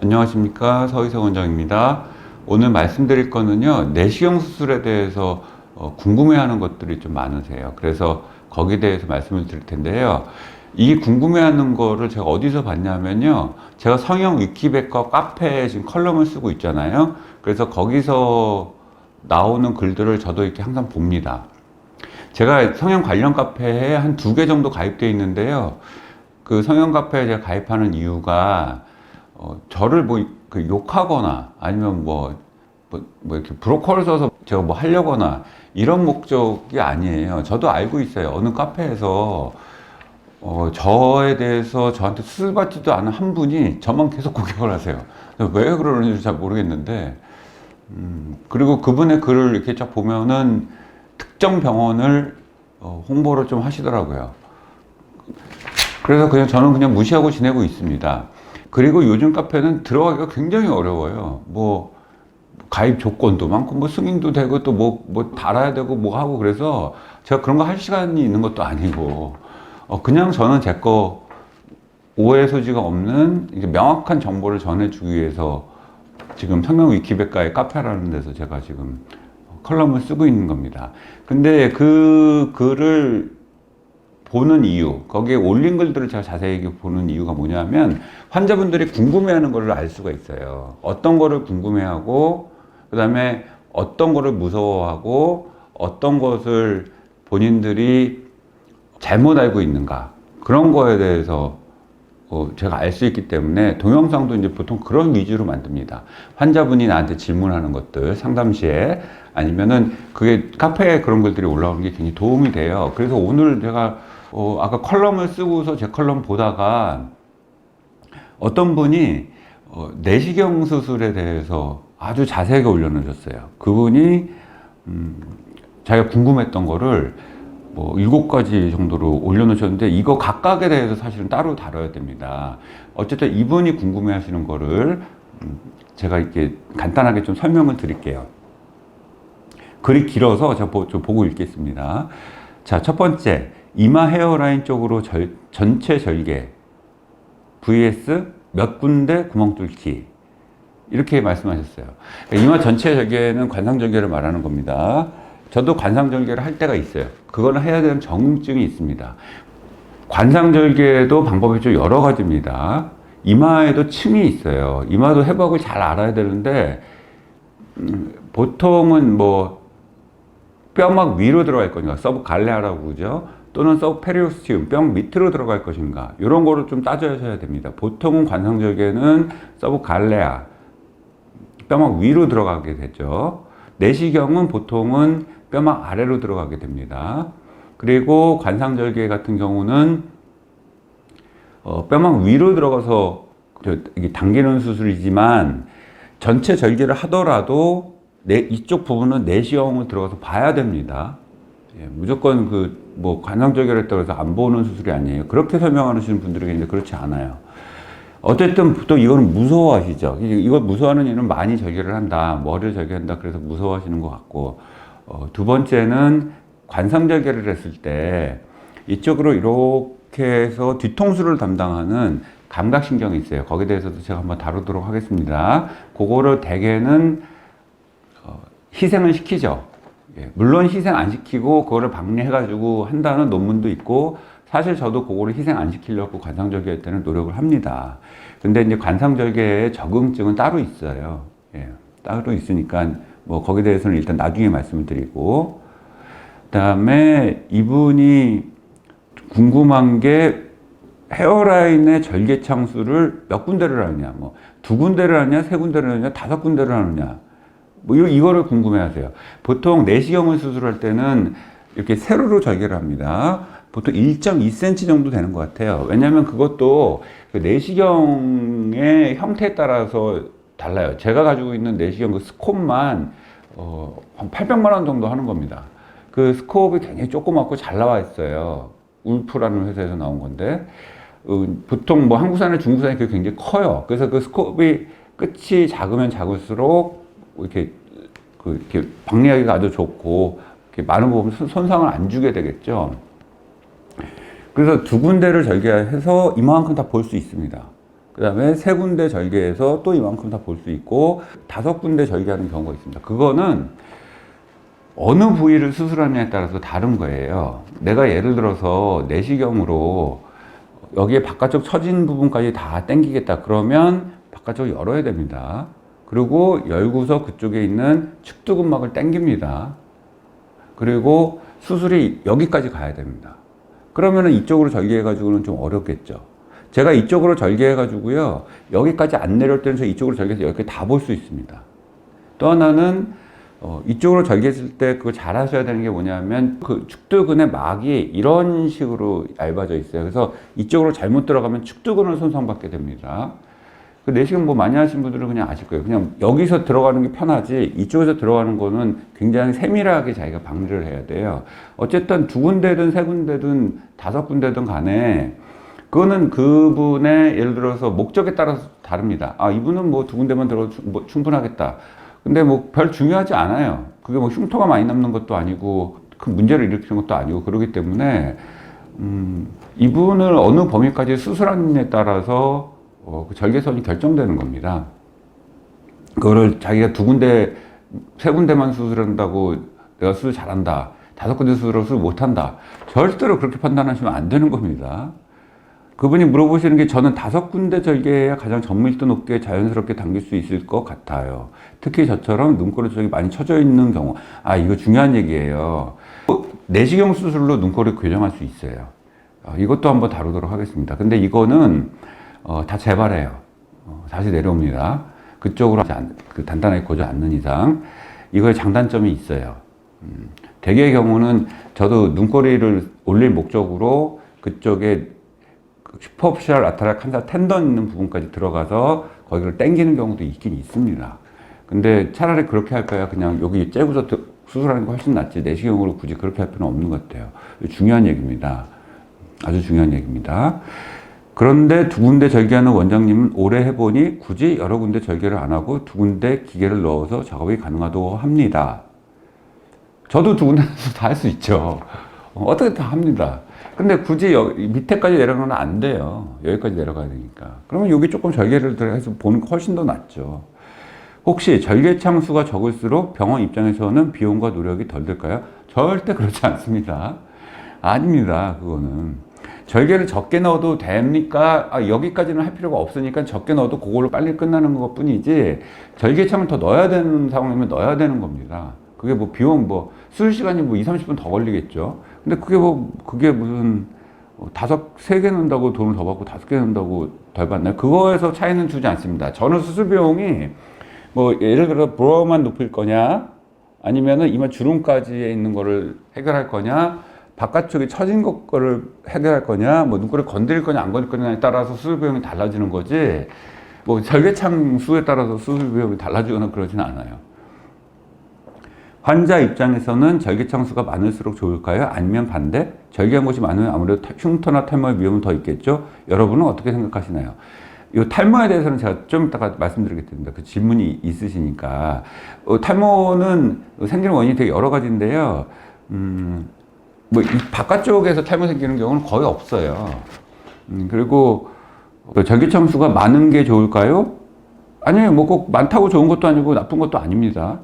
안녕하십니까, 서희석 원장입니다. 오늘 말씀드릴 거는요, 내시경 수술에 대해서 궁금해하는 것들이 좀 많으세요. 그래서 거기에 대해서 말씀을 드릴 텐데요. 이 궁금해하는 거를 제가 어디서 봤냐면요, 제가 성형 위키백과 카페에 지금 컬럼을 쓰고 있잖아요. 그래서 거기서 나오는 글들을 저도 이렇게 항상 봅니다. 제가 성형 관련 카페에 한 2개 정도 가입되어 있는데요. 그 성형 카페에 제가 가입하는 이유가 저를 그 욕하거나 아니면 이렇게 브로커를 써서 제가 뭐 하려거나 이런 목적이 아니에요. 저도 알고 있어요. 어느 카페에서 저에 대해서 저한테 수술 받지도 않은 한 분이 저만 계속 공격을 하세요. 왜 그러는지 잘 모르겠는데, 그리고 그분의 글을 이렇게 쫙 보면은 특정 병원을 홍보를 좀 하시더라고요. 그래서 저는 그냥 무시하고 지내고 있습니다. 그리고 요즘 카페는 들어가기가 굉장히 어려워요. 가입 조건도 많고, 승인도 되고, 또 달아야 되고, 하고, 그래서 제가 그런 거 할 시간이 있는 것도 아니고, 그냥 저는 제 거 오해 소지가 없는 이제 명확한 정보를 전해주기 위해서 지금 성형 위키백과의 카페라는 데서 제가 지금 컬럼을 쓰고 있는 겁니다. 근데 그 글을 보는 이유, 거기에 올린 글들을 제가 자세히 보는 이유가 뭐냐면, 환자분들이 궁금해하는 거를 알 수가 있어요. 어떤 거를 궁금해하고, 그 다음에 어떤 거를 무서워하고, 어떤 것을 본인들이 잘못 알고 있는가, 그런 거에 대해서 제가 알 수 있기 때문에 동영상도 이제 보통 그런 위주로 만듭니다. 환자분이 나한테 질문하는 것들, 상담 시에, 아니면은 그게 카페에 그런 글들이 올라오는 게 굉장히 도움이 돼요. 그래서 오늘 제가 아까 컬럼을 쓰고서 제 컬럼 보다가 어떤 분이 내시경 수술에 대해서 아주 자세하게 올려놓으셨어요. 그분이 자기가 궁금했던 거를 7가지 정도로 올려놓으셨는데, 이거 각각에 대해서 사실은 따로 다뤄야 됩니다. 어쨌든 이분이 궁금해 하시는 거를 제가 이렇게 간단하게 좀 설명을 드릴게요. 글이 길어서 제가 좀 보고 읽겠습니다. 자, 첫 번째, 이마 헤어라인 쪽으로 전체 절개 vs 몇 군데 구멍 뚫기, 이렇게 말씀하셨어요. 그러니까 이마 전체 절개는 관상절개를 말하는 겁니다. 저도 관상절개를 할 때가 있어요. 그거는 해야 되는 정증이 있습니다. 관상절개도 방법이 좀 여러 가지입니다. 이마에도 층이 있어요. 이마도 해박을 잘 알아야 되는데, 보통은 뼈막 위로 들어갈 것인가, 서브 갈레아라고 그러죠. 또는 서브 페리오스티움, 뼈 밑으로 들어갈 것인가, 이런 거를 좀 따져야 됩니다. 보통은 관상절개는 서브 갈레아, 뼈막 위로 들어가게 되죠. 내시경은 보통은 뼈막 아래로 들어가게 됩니다. 그리고 관상절개 같은 경우는 뼈막 위로 들어가서 이게 당기는 수술이지만, 전체 절개를 하더라도 이쪽 부분은 내시경을 들어가서 봐야 됩니다. 예, 무조건 관상절개를 했다고 해서 안 보는 수술이 아니에요. 그렇게 설명하시는 분들이 계신데 그렇지 않아요. 어쨌든 또 이거는 무서워하시죠. 이걸 무서워하는 이유는 많이 절개를 한다, 머리를 절개한다, 그래서 무서워하시는 것 같고, 두 번째는 관상절개를 했을 때 이쪽으로 이렇게 해서 뒤통수를 담당하는 감각신경이 있어요. 거기에 대해서도 제가 한번 다루도록 하겠습니다. 그거를 대개는 희생을 시키죠. 예, 물론 희생 안 시키고 그거를 방해해가지고 한다는 논문도 있고, 사실 저도 그거를 희생 안 시키려고 관상절개 할 때는 노력을 합니다. 근데 이제 관상절개의 적응증은 따로 있어요. 예, 따로 있으니까 거기에 대해서는 일단 나중에 말씀을 드리고, 그다음에 이분이 궁금한 게 헤어라인의 절개 창수를 몇 군데를 하느냐, 2군데를 하느냐, 3군데를 하느냐, 5군데를 하느냐, 이거를 궁금해 하세요. 보통 내시경을 수술할 때는 이렇게 세로로 절개를 합니다. 보통 1.2cm 정도 되는 것 같아요. 왜냐하면 그것도 내시경의 형태에 따라서 달라요. 제가 가지고 있는 내시경 그 스콥만 한 800만 원 정도 하는 겁니다. 그 스콥이 굉장히 조그맣고 잘 나와 있어요. 울프라는 회사에서 나온 건데, 보통 한국산이나 중국산이 굉장히 커요. 그래서 그 스콥이 끝이 작으면 작을수록 이렇게 방리하기가 아주 좋고, 이렇게 많은 부분 손상을 안 주게 되겠죠. 그래서 2군데를 절개해서 이만큼 다 볼 수 있습니다. 그 다음에 세 군데 절개해서 또 이만큼 다 볼 수 있고, 다섯 군데 절개하는 경우가 있습니다. 그거는 어느 부위를 수술하느냐에 따라서 다른 거예요. 내가 예를 들어서 내시경으로 여기에 바깥쪽 처진 부분까지 다 당기겠다 그러면 바깥쪽을 열어야 됩니다. 그리고 열고서 그쪽에 있는 측두근막을 당깁니다. 그리고 수술이 여기까지 가야 됩니다. 그러면은 이쪽으로 절개해가지고는 좀 어렵겠죠. 제가 이쪽으로 절개해가지고요, 여기까지 안 내려올 때는 저 이쪽으로 절개해서 여기까지 다 볼 수 있습니다. 또 하나는 이쪽으로 절개했을 때 그거 잘 하셔야 되는 게 뭐냐면 그 축두근의 막이 이런 식으로 얇아져 있어요. 그래서 이쪽으로 잘못 들어가면 축두근을 손상받게 됩니다. 그 내시경 뭐 많이 하신 분들은 그냥 아실 거예요. 그냥 여기서 들어가는 게 편하지 이쪽에서 들어가는 거는 굉장히 세밀하게 자기가 방지를 해야 돼요. 어쨌든 두 군데든 세 군데든 다섯 군데든 간에 그거는 그분의 예를 들어서 목적에 따라서 다릅니다. 아, 이분은 뭐 두 군데만 들어도 뭐 충분하겠다. 근데 뭐 별 중요하지 않아요. 그게 뭐 흉터가 많이 남는 것도 아니고 큰 문제를 일으키는 것도 아니고 그러기 때문에 이분을 어느 범위까지 수술하느냐에 따라서 그 절개선이 결정되는 겁니다. 그거를 자기가 두 군데, 세 군데만 수술한다고 내가 수술 잘한다, 다섯 군데 수술을 수술 못한다, 절대로 그렇게 판단하시면 안 되는 겁니다. 그분이 물어보시는 게 저는 다섯 군데 절개해야 가장 전밀도 높게 자연스럽게 당길 수 있을 것 같아요. 특히 저처럼 눈꼬리 쪽이 많이 처져 있는 경우. 아, 이거 중요한 얘기예요. 내시경 수술로 눈꼬리 교정할 수 있어요. 이것도 한번 다루도록 하겠습니다. 근데 이거는 다 재발해요. 다시 내려옵니다. 그쪽으로 단단하게 고정 않는 이상 이거에 장단점이 있어요. 대개의 경우는 저도 눈꼬리를 올릴 목적으로 그쪽에 슈퍼피셜 아트랄 칸사 텐던 있는 부분까지 들어가서 거기를 당기는 경우도 있긴 있습니다. 근데 차라리 그렇게 할 거야 그냥 여기 째고서 수술하는 거 훨씬 낫지 내시경으로 굳이 그렇게 할 필요는 없는 것 같아요. 중요한 얘기입니다. 아주 중요한 얘기입니다. 그런데 두 군데 절개하는 원장님은 오래 해보니 굳이 여러 군데 절개를 안 하고 두 군데 기계를 넣어서 작업이 가능하다고 합니다. 저도 두 군데에서 다 할 수 있죠. 어떻게 다 합니다. 근데 굳이 여기 밑에까지 내려가면 안 돼요. 여기까지 내려가야 되니까. 그러면 여기 조금 절개를 해서 보는 게 훨씬 더 낫죠. 혹시 절개 창수가 적을수록 병원 입장에서는 비용과 노력이 덜 들까요? 절대 그렇지 않습니다. 아닙니다. 그거는. 절개를 적게 넣어도 됩니까? 아, 여기까지는 할 필요가 없으니까 적게 넣어도 그걸로 빨리 끝나는 것 뿐이지 절개창을 더 넣어야 되는 상황이면 넣어야 되는 겁니다. 그게 뭐 비용 뭐 수술 시간이 뭐 2, 30분 더 걸리겠죠. 근데 그게 무슨 세 개 넣는다고 돈을 더 받고 다섯 개 넣는다고 덜 받나요? 그거에서 차이는 주지 않습니다. 저는 수술 비용이 뭐 예를 들어 브로우만 높일 거냐 아니면은 이마 주름까지에 있는 거를 해결할 거냐 바깥쪽에 처진 거를 해결할 거냐 뭐 눈꼬리 건드릴 거냐 안 건드릴 거냐에 따라서 수술 비용이 달라지는 거지 뭐 절개창 수에 따라서 수술 비용이 달라지거나 그러진 않아요. 환자 입장에서는 절개창 수가 많을수록 좋을까요? 아니면 반대? 절개한 곳이 많으면 아무래도 흉터나 탈모의 위험은 더 있겠죠? 여러분은 어떻게 생각하시나요? 이 탈모에 대해서는 제가 좀 이따가 말씀드리겠습니다. 그 질문이 있으시니까. 탈모는 생기는 원인이 되게 여러 가지인데요. 뭐, 이 바깥쪽에서 탈모 생기는 경우는 거의 없어요. 그리고 절개창 수가 많은 게 좋을까요? 아니요, 뭐 꼭 많다고 좋은 것도 아니고 나쁜 것도 아닙니다.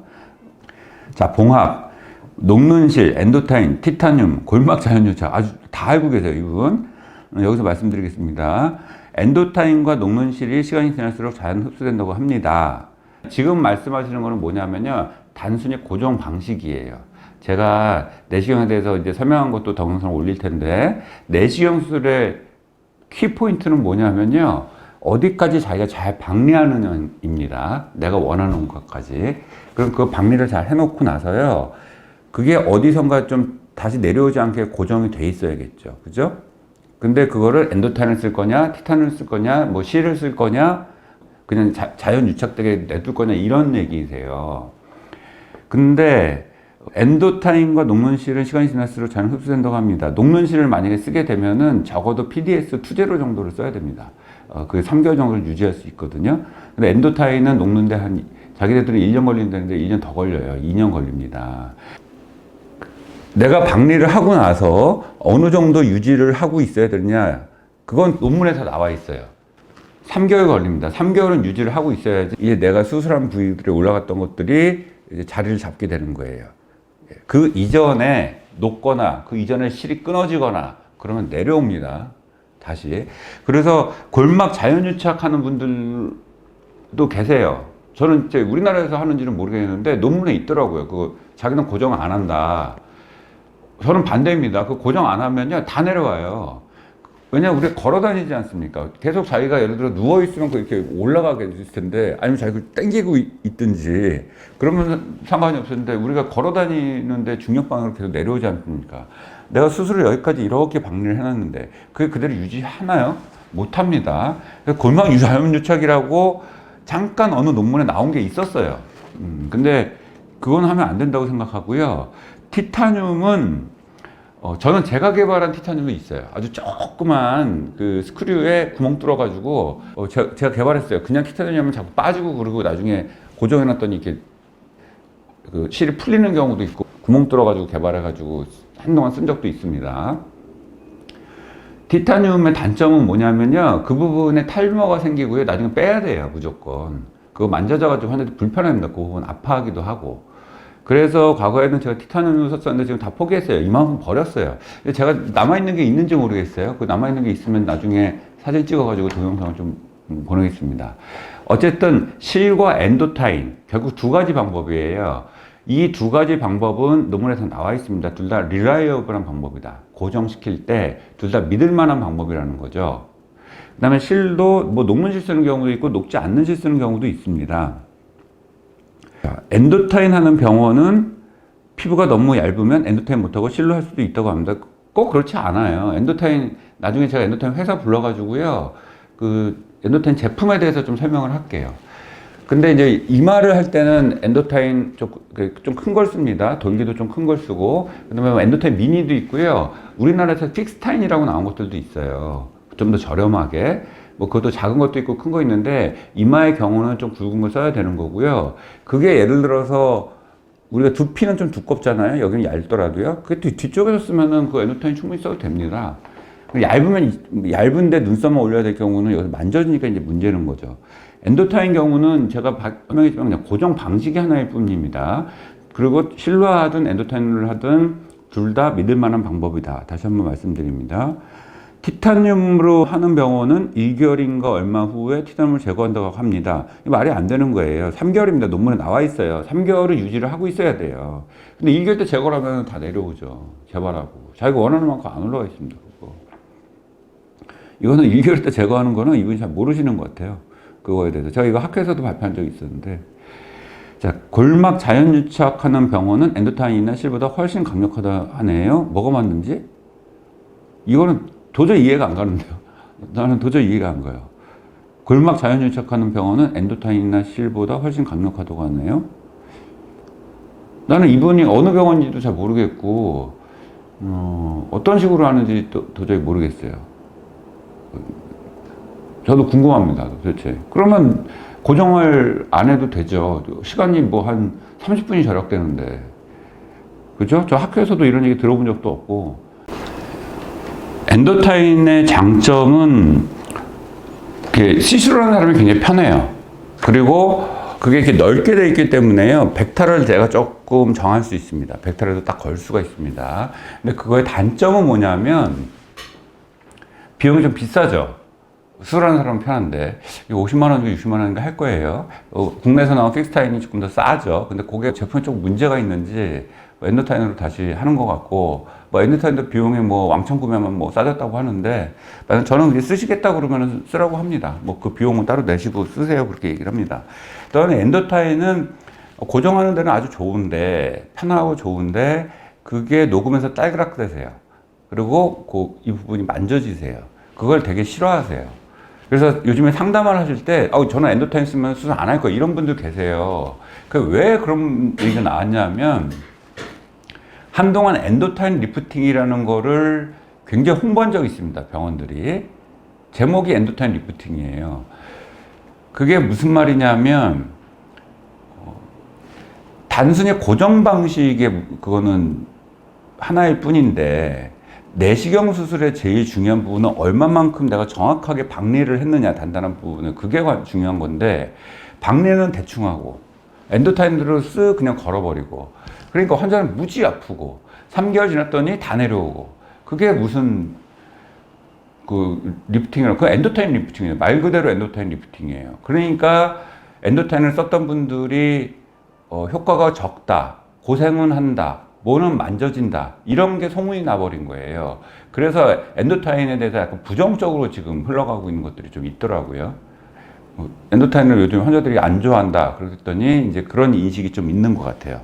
자, 봉합, 녹는실, 엔도타인, 티타늄, 골막 자연유착 아주 다 알고 계세요, 이분. 여기서 말씀드리겠습니다. 엔도타인과 녹는실이 시간이 지날수록 자연 흡수된다고 합니다. 지금 말씀하시는 거는 뭐냐면요, 단순히 고정 방식이에요. 제가 내시경에 대해서 이제 설명한 것도 동영상을 올릴 텐데, 내시경 수술의 키포인트는 뭐냐면요, 어디까지 자기가 잘 박리하느냐입니다. 내가 원하는 것까지. 그럼 그 박리를 잘 해놓고 나서요. 그게 어디선가 좀 다시 내려오지 않게 고정이 돼 있어야겠죠. 그죠? 근데 그거를 엔도타인을 쓸 거냐, 티탄을 쓸 거냐, 뭐 실을 쓸 거냐, 그냥 자연 유착되게 냅둘 거냐, 이런 얘기세요. 근데 엔도타인과 녹는실은 시간이 지날수록 잘 흡수된다고 합니다. 녹는실을 만약에 쓰게 되면은 적어도 PDS 투제로 정도를 써야 됩니다. 그 3개월 정도를 유지할 수 있거든요. 근데 엔도타인은 녹는데 자기네들은 1년 걸린다는데 1년 더 걸려요. 2년 걸립니다. 내가 박리를 하고 나서 어느 정도 유지를 하고 있어야 되느냐, 그건 논문에 다 나와 있어요. 3개월 걸립니다. 3개월은 유지를 하고 있어야지 이제 내가 수술한 부위들이 올라갔던 것들이 이제 자리를 잡게 되는 거예요. 그 이전에 녹거나 그 이전에 실이 끊어지거나 그러면 내려옵니다. 다시. 그래서 골막 자연유착하는 분들도 계세요. 저는 이제 우리나라에서 하는지는 모르겠는데 논문에 있더라고요. 그 자기는 고정 안 한다. 저는 반대입니다. 그 고정 안 하면요 다 내려와요. 왜냐면 우리가 걸어 다니지 않습니까? 계속 자기가 예를 들어 누워있으면 이렇게 올라가게 됐을 텐데, 아니면 자기가 땡기고 있든지, 그러면 상관이 없었는데, 우리가 걸어 다니는데 중력방으로 계속 내려오지 않습니까? 내가 수술을 여기까지 이렇게 박리를 해놨는데, 그게 그대로 유지하나요? 못합니다. 골막 자연유착이라고 잠깐 어느 논문에 나온 게 있었어요. 근데 그건 하면 안 된다고 생각하고요. 티타늄은 저는 제가 개발한 티타늄도 있어요. 아주 조그만 그 스크류에 구멍 뚫어가지고 제가 개발했어요. 그냥 티타늄이면 자꾸 빠지고 그러고 나중에 고정해놨더니 이렇게 그 실이 풀리는 경우도 있고 구멍 뚫어가지고 개발해가지고 한동안 쓴 적도 있습니다. 티타늄의 단점은 뭐냐면요. 그 부분에 탈모가 생기고요. 나중에 빼야 돼요. 무조건. 그거 만져져가지고 환자들 불편합니다. 그 부분 아파하기도 하고. 그래서 과거에는 제가 티타늄을 썼었는데 지금 다 포기했어요. 이만큼 버렸어요. 근데 제가 남아있는 게 있는지 모르겠어요. 그 남아있는 게 있으면 나중에 사진 찍어가지고 동영상을 좀 보내겠습니다. 어쨌든 실과 엔도타인, 결국 두 가지 방법이에요. 이 두 가지 방법은 논문에서 나와 있습니다. 둘 다 reliable한 방법이다. 고정시킬 때 둘 다 믿을 만한 방법이라는 거죠. 그 다음에 실도 뭐 녹는 실 쓰는 경우도 있고 녹지 않는 실 쓰는 경우도 있습니다. 엔도타인 하는 병원은 피부가 너무 얇으면 엔도타인 못하고 실로 할 수도 있다고 합니다. 꼭 그렇지 않아요. 엔도타인, 나중에 제가 엔도타인 회사 불러가지고요. 그 엔도타인 제품에 대해서 좀 설명을 할게요. 근데 이제 이마를 할 때는 엔도타인 좀 큰 걸 씁니다. 돌기도 좀 큰 걸 쓰고. 그 다음에 엔도타인 미니도 있고요. 우리나라에서 픽스타인이라고 나온 것들도 있어요. 좀 더 저렴하게. 뭐 그것도 작은 것도 있고 큰 거 있는데 이마의 경우는 좀 굵은 걸 써야 되는 거고요. 그게 예를 들어서 우리가 두피는 좀 두껍잖아요. 여기는 얇더라도요. 그게 뒤쪽에서 쓰면은 그 엔도타인 충분히 써도 됩니다. 얇은데 눈썹만 올려야 될 경우는 여기서 만져지니까 이제 문제는 거죠. 엔도타인 경우는 제가 설명했지만 그냥 고정 방식이 하나일 뿐입니다. 그리고 실로 하든 엔도타인을 하든 둘 다 믿을 만한 방법이다. 다시 한번 말씀드립니다. 티타늄으로 하는 병원은 1개월인가 얼마 후에 티타늄을 제거한다고 합니다. 말이 안 되는 거예요. 3개월입니다. 논문에 나와 있어요. 3개월은 유지를 하고 있어야 돼요. 근데 2개월 때 제거를 하면 다 내려오죠. 재발하고. 자기가 원하는 만큼 안 올라가 있습니다. 그거. 이거는 1개월 때 제거하는 거는 이분이 잘 모르시는 것 같아요. 그거에 대해서. 제가 이거 학회에서도 발표한 적이 있었는데. 자, 골막 자연유착하는 병원은 엔도타인이나 실보다 훨씬 강력하다 하네요. 뭐가 맞는지? 이거는 도저히 이해가 안 가는데요. 나는 도저히 이해가 안 가요. 골막 자연유착하는 병원은 엔도타인이나 실보다 훨씬 강력하다고 하네요. 나는 이분이 어느 병원인지도 잘 모르겠고 어떤 식으로 하는지 도저히 모르겠어요. 저도 궁금합니다. 도대체. 그러면 고정을 안 해도 되죠. 시간이 뭐 한 30분이 절약되는데. 그죠? 저 학교에서도 이런 얘기 들어본 적도 없고. 엔도타인의 장점은 시술을 하는 사람이 굉장히 편해요. 그리고 그게 이렇게 넓게 되어 있기 때문에요. 벡터를 제가 조금 정할 수 있습니다. 벡터를 딱 걸 수가 있습니다. 근데 그거의 단점은 뭐냐면 비용이 좀 비싸죠. 수술하는 사람은 편한데 50만 원, 60만 원인가 할 거예요. 국내에서 나온 픽스타인이 조금 더 싸죠. 근데 그게 제품에 조금 문제가 있는지 엔도타인으로 다시 하는 것 같고, 뭐 엔도타인도 비용이 뭐 왕창 구매하면 뭐 싸졌다고 하는데, 저는 그냥 쓰시겠다 그러면 쓰라고 합니다. 뭐 그 비용은 따로 내시고 쓰세요. 그렇게 얘기를 합니다. 또한 엔도타인은 고정하는 데는 아주 좋은데, 편하고 좋은데, 그게 녹으면서 딸그락대세요. 그리고 이 부분이 만져지세요. 그걸 되게 싫어하세요. 그래서 요즘에 상담을 하실 때, 저는 엔도타인 쓰면 수술 안 할 거예요. 이런 분들 계세요. 왜 그런 얘기가 나왔냐면, 한동안 엔도타인 리프팅이라는 거를 굉장히 홍보한 적이 있습니다. 병원들이. 제목이 엔도타인 리프팅이에요. 그게 무슨 말이냐면 단순히 고정 방식의 그거는 하나일 뿐인데 내시경 수술의 제일 중요한 부분은 얼마만큼 내가 정확하게 박리를 했느냐, 단단한 부분은. 그게 중요한 건데, 박리는 대충 하고, 엔도타인으로 쓱 그냥 걸어버리고, 그러니까 환자는 무지 아프고, 3개월 지났더니 다 내려오고, 그게 무슨, 리프팅이라고, 그 엔도타인 리프팅이에요. 말 그대로 엔도타인 리프팅이에요. 그러니까 엔도타인을 썼던 분들이, 효과가 적다, 고생은 한다, 뭐는 만져진다, 이런 게 소문이 나버린 거예요. 그래서 엔도타인에 대해서 약간 부정적으로 지금 흘러가고 있는 것들이 좀 있더라고요. 엔도타인을 요즘 환자들이 안 좋아한다 그랬더니 이제 그런 인식이 좀 있는 것 같아요.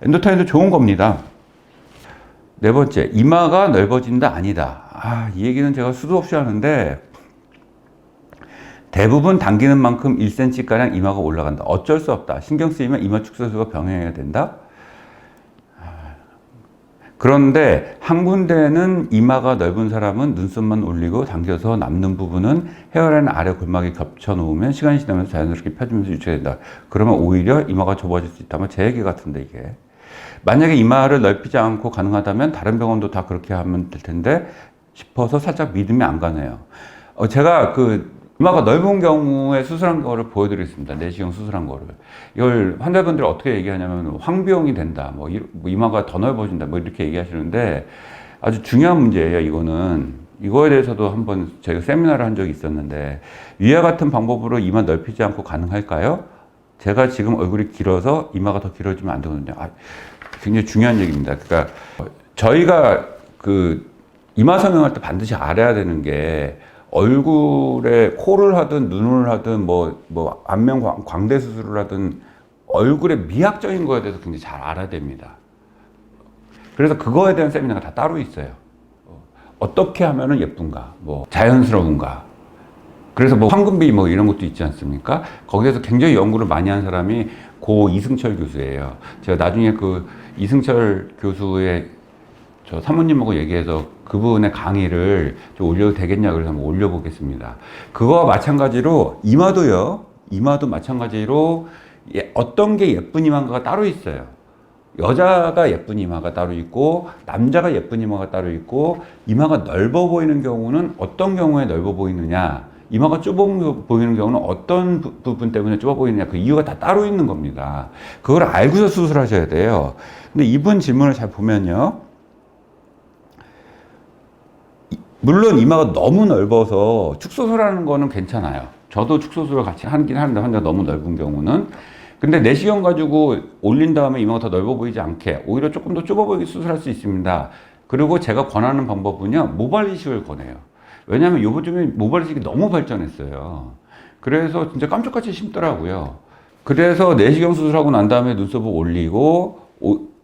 엔도타인도 좋은 겁니다. 네 번째, 이마가 넓어진다 아니다. 이 얘기는 제가 수도 없이 하는데, 대부분 당기는 만큼 1cm가량 이마가 올라간다. 어쩔 수 없다. 신경 쓰이면 이마 축소수가 병행해야 된다. 그런데 한 군데는 이마가 넓은 사람은 눈썹만 올리고 당겨서 남는 부분은 헤어라인 아래 골막이 겹쳐 놓으면 시간이 지나면서 자연스럽게 펴지면서 유지가 된다. 그러면 오히려 이마가 좁아질 수 있다면 제 얘기 같은데, 이게. 만약에 이마를 넓히지 않고 가능하다면 다른 병원도 다 그렇게 하면 될 텐데 싶어서 살짝 믿음이 안 가네요. 제가 이마가 넓은 경우에 수술한 거를 보여드리겠습니다. 내시경 수술한 거를. 이걸 환자분들이 어떻게 얘기하냐면 황비용이 된다, 이마가 더 넓어진다, 이렇게 얘기하시는데, 아주 중요한 문제예요. 이거에 대해서도 한번 저희가 세미나를 한 적이 있었는데, 위와 같은 방법으로 이마 넓히지 않고 가능할까요? 제가 지금 얼굴이 길어서 이마가 더 길어지면 안 되거든요. 굉장히 중요한 얘기입니다. 그러니까 저희가 이마 성형할 때 반드시 알아야 되는 게, 얼굴에 코를 하든 눈을 하든 안면 광대 수술을 하든 얼굴의 미학적인 거에 대해서 굉장히 잘 알아야 됩니다. 그래서 그거에 대한 세미나가 다 따로 있어요. 어떻게 하면은 예쁜가, 자연스러운가. 그래서 황금비 이런 것도 있지 않습니까? 거기에서 굉장히 연구를 많이 한 사람이 고 이승철 교수예요. 제가 나중에 이승철 교수의 저 사모님하고 얘기해서 그분의 강의를 좀 올려도 되겠냐 그래서 한번 올려보겠습니다. 그거와 마찬가지로 이마도 마찬가지로 어떤 게 예쁜 이마가 따로 있어요. 여자가 예쁜 이마가 따로 있고 남자가 예쁜 이마가 따로 있고, 이마가 넓어 보이는 경우는 어떤 경우에 넓어 보이느냐, 이마가 좁아 보이는 경우는 어떤 부분 때문에 좁아 보이느냐, 그 이유가 다 따로 있는 겁니다. 그걸 알고서 수술하셔야 돼요. 근데 이분 질문을 잘 보면요, 물론 이마가 너무 넓어서 축소술하는 거는 괜찮아요. 저도 축소술을 같이 하긴 하는데, 환자가 너무 넓은 경우는. 근데 내시경 가지고 올린 다음에 이마가 더 넓어 보이지 않게 오히려 조금 더 좁아 보이게 수술할 수 있습니다. 그리고 제가 권하는 방법은요, 모발 이식을 권해요. 왜냐하면 요즘에 모발 이식이 너무 발전했어요. 그래서 진짜 깜짝같이 심더라고요. 그래서 내시경 수술하고 난 다음에 눈썹을 올리고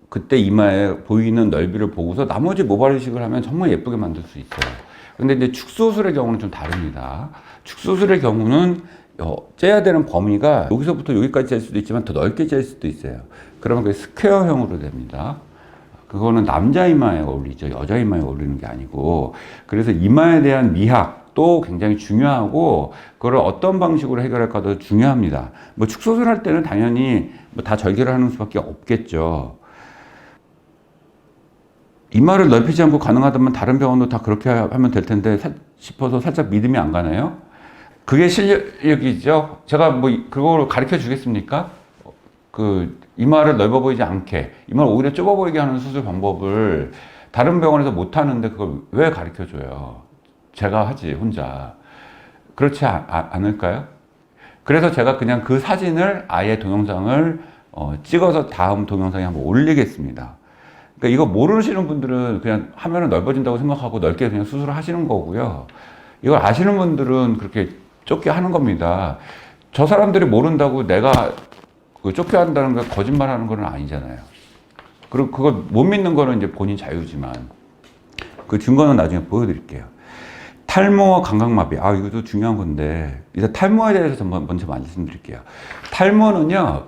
그때 이마에 보이는 넓이를 보고서 나머지 모발 이식을 하면 정말 예쁘게 만들 수 있어요. 근데 이제 축소술의 경우는 좀 다릅니다. 축소술의 경우는 째야 되는 범위가 여기서부터 여기까지 짤 수도 있지만 더 넓게 짤 수도 있어요. 그러면 그게 스퀘어형으로 됩니다. 그거는 남자 이마에 어울리죠. 여자 이마에 어울리는 게 아니고. 그래서 이마에 대한 미학도 굉장히 중요하고, 그걸 어떤 방식으로 해결할까도 중요합니다. 축소술 할 때는 당연히 다 절개를 하는 수밖에 없겠죠. 이마를 넓히지 않고 가능하다면 다른 병원도 다 그렇게 하면 될 텐데 싶어서 살짝 믿음이 안 가네요. 그게 실력이죠. 제가 그걸 가르쳐 주겠습니까? 이마를 넓어 보이지 않게, 이마를 오히려 좁아 보이게 하는 수술 방법을 다른 병원에서 못 하는데 그걸 왜 가르쳐 줘요? 제가 하지, 혼자. 그렇지 않을까요? 그래서 제가 그냥 그 사진을 아예 동영상을 찍어서 다음 동영상에 한번 올리겠습니다. 그러니까 이거 모르시는 분들은 그냥 하면은 넓어진다고 생각하고 넓게 그냥 수술을 하시는 거고요. 이걸 아시는 분들은 그렇게 좁게 하는 겁니다. 저 사람들이 모른다고 내가 좁게 한다는 거 거짓말 하는 건 아니잖아요. 그리고 그걸 못 믿는 거는 이제 본인 자유지만, 그 증거는 나중에 보여드릴게요. 탈모와 감각마비. 이것도 중요한 건데, 일단 탈모에 대해서 먼저 말씀드릴게요. 탈모는요,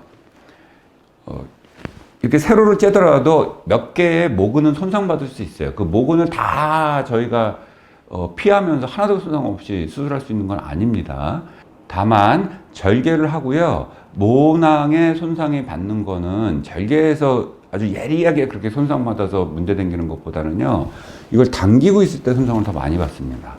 이렇게 세로를 째더라도 몇 개의 모근은 손상받을 수 있어요. 그 모근을 다 저희가 피하면서 하나도 손상 없이 수술할 수 있는 건 아닙니다. 다만 절개를 하고요, 모낭에 손상이 받는 거는 절개에서 아주 예리하게 그렇게 손상받아서 문제 생기는 것보다는요, 이걸 당기고 있을 때 손상을 더 많이 받습니다.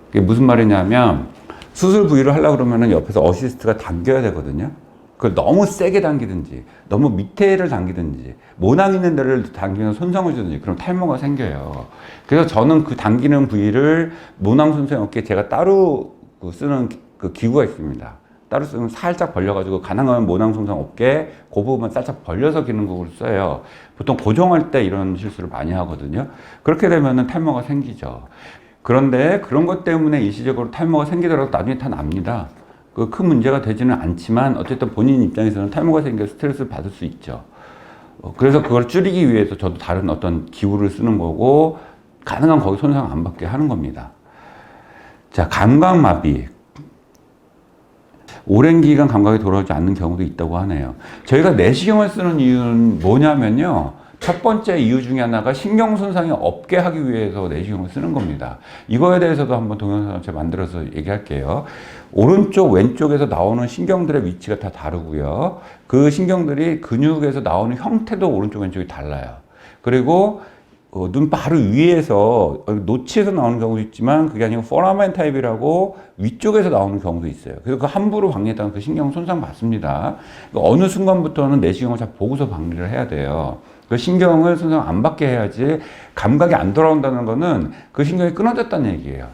그게 무슨 말이냐면, 수술 부위를 하려고 그러면은 옆에서 어시스트가 당겨야 되거든요. 그걸 너무 세게 당기든지, 너무 밑에를 당기든지, 모낭 있는 데를 당기면 손상을 주든지, 그럼 탈모가 생겨요. 그래서 저는 그 당기는 부위를 모낭 손상이 없게 제가 따로 쓰는 그 기구가 있습니다. 따로 쓰면 살짝 벌려가지고 가능하면 모낭 손상 없게 그 부분만 살짝 벌려서 기는 거를 써요. 보통 고정할 때 이런 실수를 많이 하거든요. 그렇게 되면은 탈모가 생기죠. 그런데 그런 것 때문에 일시적으로 탈모가 생기더라도 나중에 다 납니다. 그 큰 문제가 되지는 않지만 어쨌든 본인 입장에서는 탈모가 생겨 스트레스를 받을 수 있죠. 그래서 그걸 줄이기 위해서 저도 다른 어떤 기구를 쓰는 거고 가능한 거기 손상 안 받게 하는 겁니다. 자, 감각마비. 오랜 기간 감각이 돌아오지 않는 경우도 있다고 하네요. 저희가 내시경을 쓰는 이유는 뭐냐면요. 첫 번째 이유 중에 하나가 신경 손상이 없게 하기 위해서 내시경을 쓰는 겁니다. 이거에 대해서도 한번 동영상을 제가 만들어서 얘기할게요. 오른쪽, 왼쪽에서 나오는 신경들의 위치가 다 다르고요. 그 신경들이 근육에서 나오는 형태도 오른쪽, 왼쪽이 달라요. 그리고 눈 바로 위에서 노치에서 나오는 경우도 있지만 그게 아니고 포라멘 타입이라고 위쪽에서 나오는 경우도 있어요. 그래서 그 함부로 박리했다면 그 신경 손상 받습니다. 어느 순간부터는 내시경을 잘 보고서 박리를 해야 돼요. 그 신경을 손상 안 받게 해야지. 감각이 안 돌아온다는 거는 그 신경이 끊어졌다는 얘기예요.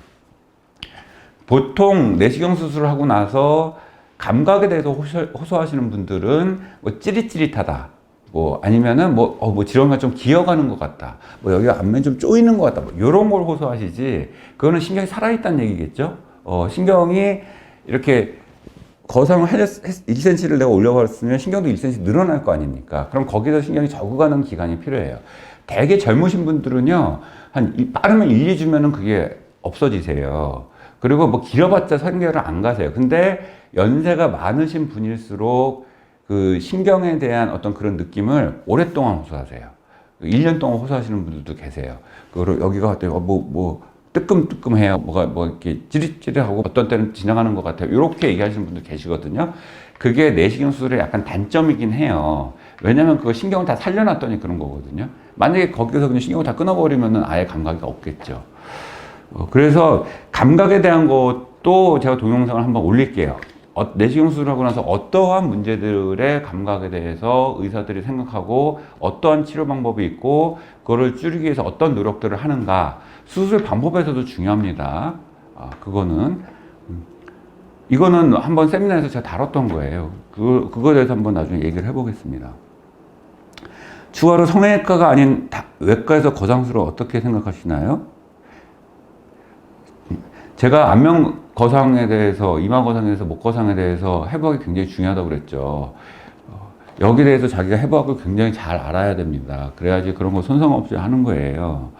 보통 내시경 수술을 하고 나서 감각에 대해서 호소하시는 분들은 뭐 찌릿찌릿하다. 뭐 아니면은 뭐 지렁이가 좀 기어가는 것 같다. 뭐 여기가 앞면이 좀 쪼이는 것 같다. 뭐 이런 걸 호소하시지. 그거는 신경이 살아있다는 얘기겠죠. 신경이 이렇게 거상을 1cm를 내가 올려봤으면 신경도 1cm 늘어날 거 아닙니까? 그럼 거기서 신경이 적응하는 기간이 필요해요. 되게 젊으신 분들은요, 빠르면 1, 2주면은 그게 없어지세요. 그리고 뭐 길어봤자 3개월은 안 가세요. 근데 연세가 많으신 분일수록 그 신경에 대한 어떤 그런 느낌을 오랫동안 호소하세요. 1년 동안 호소하시는 분들도 계세요. 그리고 여기가 어때요? 뜨끔뜨끔해요. 뭐 이렇게 찌릿찌릿하고 어떤 때는 지나가는 것 같아요. 이렇게 얘기하시는 분들 계시거든요. 그게 내시경 수술의 약간 단점이긴 해요. 왜냐면 그거 신경을 다 살려놨더니 그런 거거든요. 만약에 거기서 그냥 신경을 다 끊어버리면은 아예 감각이 없겠죠. 그래서 감각에 대한 것도 제가 동영상을 한번 올릴게요. 내시경 수술을 하고 나서 어떠한 문제들의 감각에 대해서 의사들이 생각하고 어떠한 치료 방법이 있고 그거를 줄이기 위해서 어떤 노력들을 하는가. 수술 방법에서도 중요합니다. 이거는 한번 세미나에서 제가 다뤘던 거예요. 그거에 대해서 한번 나중에 얘기를 해보겠습니다. 추가로 성형외과가 아닌 외과에서 거상술을 어떻게 생각하시나요? 제가 안면 거상에 대해서, 이마 거상에 대해서, 목 거상에 대해서 해부학이 굉장히 중요하다고 그랬죠. 여기에 대해서 자기가 해부학을 굉장히 잘 알아야 됩니다. 그래야지 그런 거 손상 없이 하는 거예요.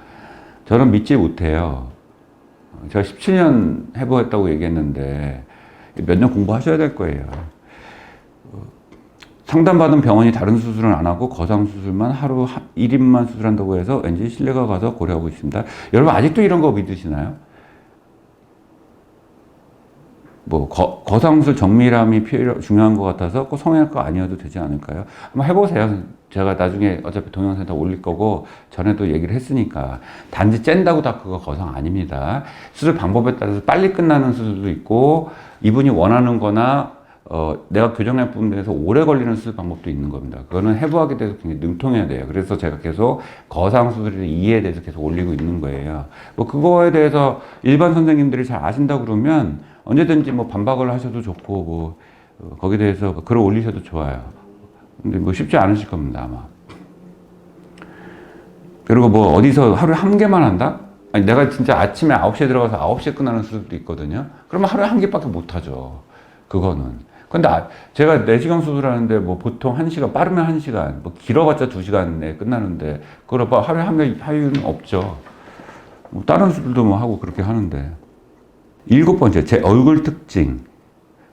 저는 믿지 못해요. 제가 17년 해부했다고 얘기했는데 몇 년 공부하셔야 될 거예요. 상담받은 병원이 다른 수술은 안 하고 거상 수술만 하루 1인만 수술한다고 해서 왠지 신뢰가 가서 고려하고 있습니다. 여러분 아직도 이런 거 믿으시나요? 뭐 거상술 정밀함이 중요한 것 같아서 꼭 성형외과 아니어도 되지 않을까요? 한번 해보세요. 제가 나중에 어차피 동영상 다 올릴 거고 전에도 얘기를 했으니까. 단지 짠다고 다 그거 거상 아닙니다. 수술 방법에 따라서 빨리 끝나는 수술도 있고 이분이 원하는 거나 내가 교정할 부분에서 오래 걸리는 수술 방법도 있는 겁니다. 그거는 해부학에 대해서 굉장히 능통해야 돼요. 그래서 제가 계속 거상 수술의 이해에 대해서 계속 올리고 있는 거예요. 뭐 그거에 대해서 일반 선생님들이 잘 아신다고 그러면 언제든지 뭐 반박을 하셔도 좋고 거기에 대해서 글을 올리셔도 좋아요. 근데 뭐 쉽지 않으실 겁니다, 아마. 그리고 뭐 어디서 하루에 한 개만 한다? 아니, 내가 진짜 아침에 9시에 들어가서 9시에 끝나는 수술도 있거든요. 그러면 하루에 한 개밖에 못 하죠. 그거는. 근데 제가 내시경 수술하는데 뭐 보통 1시간, 빠르면 1시간, 뭐 길어봤자 2시간 내에 끝나는데 그걸 하루에 한 개 하유는 없죠. 뭐 다른 수술도 뭐 하고 그렇게 하는데. 7번째, 제 얼굴 특징.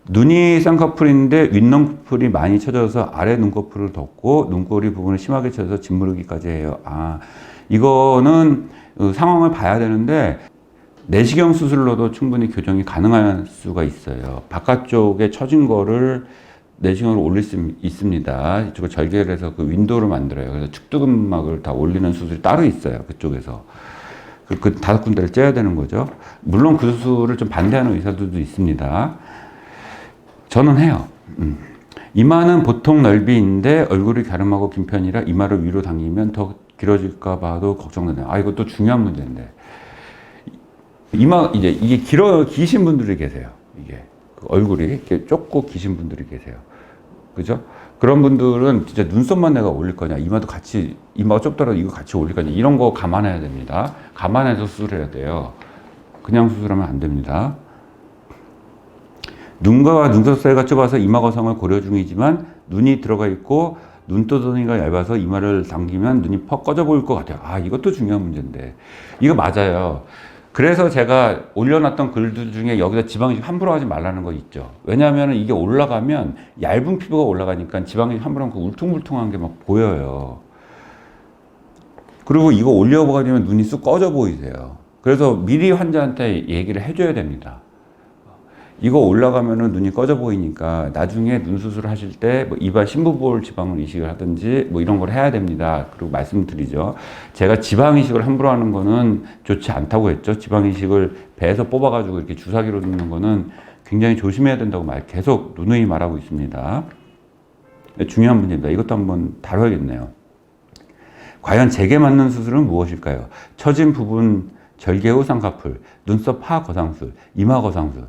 눈이 쌍꺼풀인데 윗눈꺼풀이 많이 쳐져서 아래 눈꺼풀을 덮고 눈꼬리 부분을 심하게 쳐져서 짓무르기까지 해요. 이거는 상황을 봐야 되는데 내시경 수술로도 충분히 교정이 가능할 수가 있어요. 바깥쪽에 처진 거를 내시경을 올릴 수 있습니다. 이쪽을 절개를 해서 그 윈도우를 만들어요. 그래서 축두근막을 다 올리는 수술이 따로 있어요. 그쪽에서. 그 5군데를 째야 되는 거죠. 물론 그 수술을 좀 반대하는 의사들도 있습니다. 저는 해요. 이마는 보통 넓이인데 얼굴이 갸름하고 긴 편이라 이마를 위로 당기면 더 길어질까 봐도 걱정되네요. 아, 이것도 중요한 문제인데. 이제 이게 기신 분들이 계세요. 이게. 그 얼굴이 이렇게 좁고 기신 분들이 계세요. 그죠? 그런 분들은 진짜 눈썹만 내가 올릴 거냐, 이마도 같이, 이마가 좁더라도 이거 같이 올릴 거냐, 이런 거 감안해야 됩니다. 감안해서 수술해야 돼요. 그냥 수술하면 안 됩니다. 눈과 눈썹 사이가 좁아서 이마 거상을 고려 중이지만 눈이 들어가 있고 눈두덩이가 얇아서 이마를 당기면 눈이 퍽 꺼져 보일 것 같아요. 아, 이것도 중요한 문제인데. 이거 맞아요. 그래서 제가 올려놨던 글들 중에 여기다 지방이식 함부로 하지 말라는 거 있죠. 왜냐하면 이게 올라가면 얇은 피부가 올라가니까 지방이식 함부로 하면 울퉁불퉁한 게 막 보여요. 그리고 이거 올려버리면 눈이 쑥 꺼져 보이세요. 그래서 미리 환자한테 얘기를 해줘야 됩니다. 이거 올라가면은 눈이 꺼져 보이니까 나중에 눈 수술을 하실 때 뭐 이마 심부볼 지방을 이식을 하든지 뭐 이런 걸 해야 됩니다. 그리고 말씀드리죠. 제가 지방 이식을 함부로 하는 거는 좋지 않다고 했죠. 지방 이식을 배에서 뽑아가지고 이렇게 주사기로 넣는 거는 굉장히 조심해야 된다고 계속 누누이 말하고 있습니다. 중요한 문제입니다. 이것도 한번 다뤄야겠네요. 과연 제게 맞는 수술은 무엇일까요? 처진 부분 절개 후 쌍꺼풀, 눈썹 하 거상술, 이마 거상술.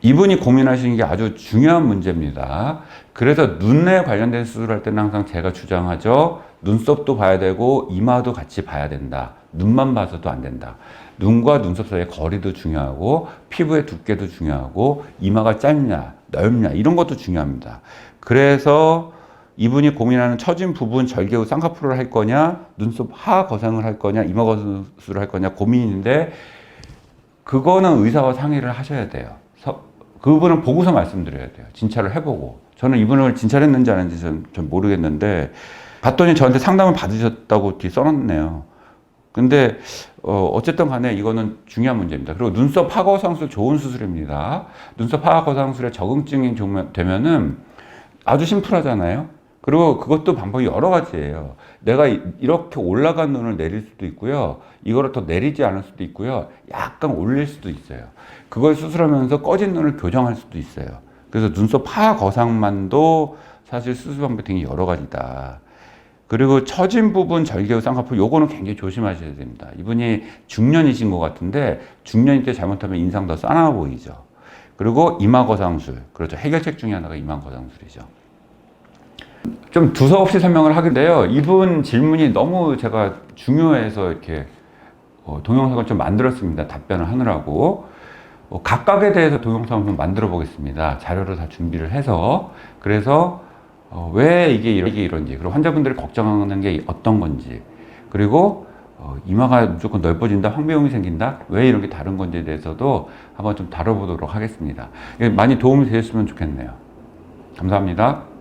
이분이 고민하시는 게 아주 중요한 문제입니다. 그래서 눈에 관련된 수술할 때는 항상 제가 주장하죠. 눈썹도 봐야 되고 이마도 같이 봐야 된다. 눈만 봐서도 안 된다. 눈과 눈썹 사이의 거리도 중요하고 피부의 두께도 중요하고 이마가 짧냐 넓냐 이런 것도 중요합니다. 그래서 이분이 고민하는 처진 부분 절개 후 쌍꺼풀을 할 거냐, 눈썹 하 거상을 할 거냐, 이마 거상술을 할 거냐 고민인데 그거는 의사와 상의를 하셔야 돼요. 그분은 보고서 말씀드려야 돼요. 진찰을 해보고. 저는 이분을 진찰했는지 안 했는지 전 모르겠는데 봤더니 저한테 상담을 받으셨다고 뒤에 써놨네요. 근데 어쨌든 간에 이거는 중요한 문제입니다. 그리고 눈썹 하거상술 좋은 수술입니다. 눈썹 하거상술에 적응증이 되면은 아주 심플하잖아요. 그리고 그것도 방법이 여러 가지예요. 내가 이렇게 올라간 눈을 내릴 수도 있고요. 이거를 더 내리지 않을 수도 있고요. 약간 올릴 수도 있어요. 그걸 수술하면서 꺼진 눈을 교정할 수도 있어요. 그래서 눈썹 하 거상만도 사실 수술 방법이 되게 여러 가지다. 그리고 처진 부분 절개 후 쌍꺼풀 요거는 굉장히 조심하셔야 됩니다. 이분이 중년이신 것 같은데 중년일 때 잘못하면 인상 더 싸나워 보이죠. 그리고 이마 거상술. 그렇죠. 해결책 중에 하나가 이마 거상술이죠. 좀 두서없이 설명을 하겠는데요. 이분 질문이 너무 제가 중요해서 이렇게 동영상을 좀 만들었습니다. 답변을 하느라고. 각각에 대해서 동영상을 좀 만들어 보겠습니다. 자료를 다 준비를 해서. 그래서 왜 이게 이런지, 그리고 환자분들이 걱정하는 게 어떤 건지, 그리고 이마가 무조건 넓어진다, 황배용이 생긴다, 왜 이런 게 다른 건지에 대해서도 한번 좀 다뤄보도록 하겠습니다. 많이 도움이 되셨으면 좋겠네요. 감사합니다.